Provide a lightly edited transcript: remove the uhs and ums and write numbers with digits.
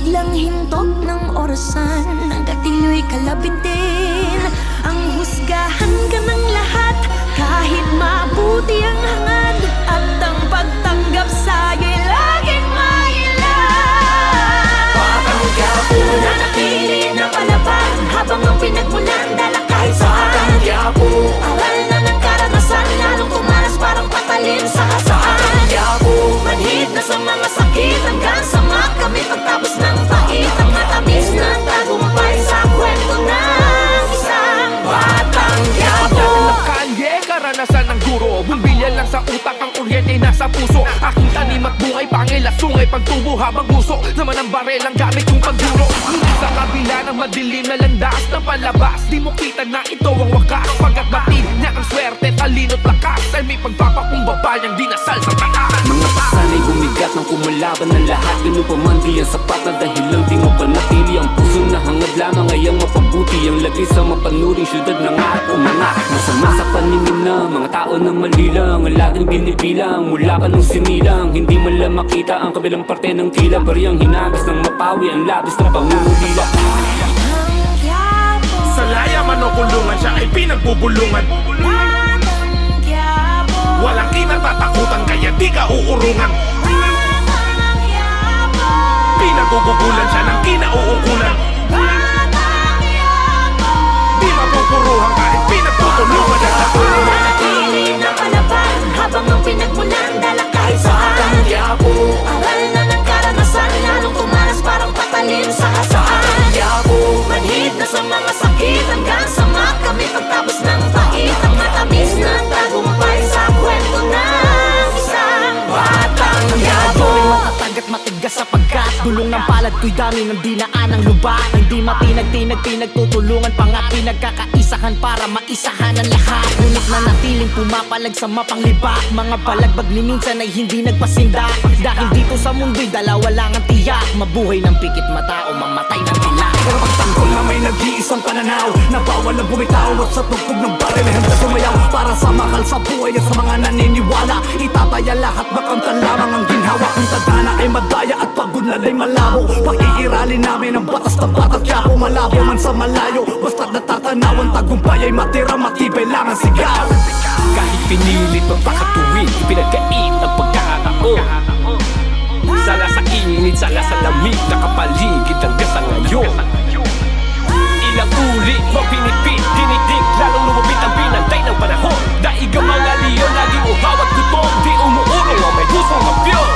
biglang hintok ng orasan, ang katiloy kalabitin. Ang husgahan ka ng lahat, kahit mabuti ang hangad, at ang pagtanggap sa'yo'y laging mailan. Patanggap mo na napili na palaban, habang ang pinagmulan dala kahit saan. Patanggap mo aral na ng karanasan, lalong tumalas parang patalim sa kasaan. Patanggap mo manhid na sa mga sakit, hanggang sa makamit pagtapos ng pait, ang matamis na tagumpay sa kwento ng isang Batanggap mo. Karanasan ng guro, bumbilyan lang sa utak, ang kuryente nasa puso. Aking tanim at buhay, pangil at sungay, pagtubo habang gusto naman ang barel ang gamit kong pagduro. Ngunit sa kabila ng madilim na landas ng palabas, di mo kita na ito ang wakas. Pagkat batid niya ang swerte, talino't lakas, ay may pagpapakumbaba niyang dinasal sa taas. Mga pasanay bumigat ng kumalaban ng lahat, ganun pa man di ang sapat na dahilan di mo panatili. Ang puso na hangad lamang ay ang mapabuti, ang lagay sa mapanuring syudad na nga at umangat. Masama sa paningin na mga tao na malilang, ang laging binibilang mula pa nung sinilang. Hindi man lang makita ang kabilang parte ng tila, bariyang hinagis ng mapawi ang labis na pangungulila. Sa laya man o kulungan, siya ay pinagbubulungan. Walang kinatatakutan kaya di ka uurungan. Pinagugugulan siya ng kinauukulan. Di mapupuruhan kahit pinagtutulungan ang lahat. Nanatili na palaban, habang ang pinagmulan dala kahit saan. Patanggap mo aral na ng karanasan, lalong tumalas parang patalim sa kasaan. Patanggap mo manhid na sa mga sakit, hanggang sa makamit pagtapos ng pait, ang matamis na tagumpay sa kwento ng isang Batanggap mo. Matatag at matigas sapagkat dulong ng palad ko'y dami ng dinaan ng luba. Hindi matinag-tinag, pinagtutulungan pa nga't pinagkakaisahan para maisahan ang lahat. Ngunit nanatiling pumapalag sa mapangliba, mga palagbag ni minsan ay hindi nagpasinda. Dahil dito sa mundo'y dalawa lang ang tiyak, mabuhay ng pikit mata o mamatay ng tila. Pero pagtanggol na may nag-iisang pananaw, na bawal na bumitaw at sa tugtog ng baril handa sumayaw. Para sa mahal sa buhay at sa mga naniniwala, itataya lahat bakanta lamang ang ginhawa. Kung tadhana ay madaya at pagunlad ay malabo, pag-iiralin namin ang batas ng Batat Quiapo. Malabo man sa malayo, basta't natatanaw ang tagumpay ay matira, matibay lang ang sigaw. Kahit pinilit magpakatuwid, ipinagkait ang pagkakataon. Sala sa init, sala sa lamig, nakapaligid hanggang sa ngayon. Ilang ulit mo pinipit, dinidig, lalong lumapit ang pinantay ng panahon. Daig ang mga leon, laging uhaw at gutom, di umuurong ang may pusong kampiyon.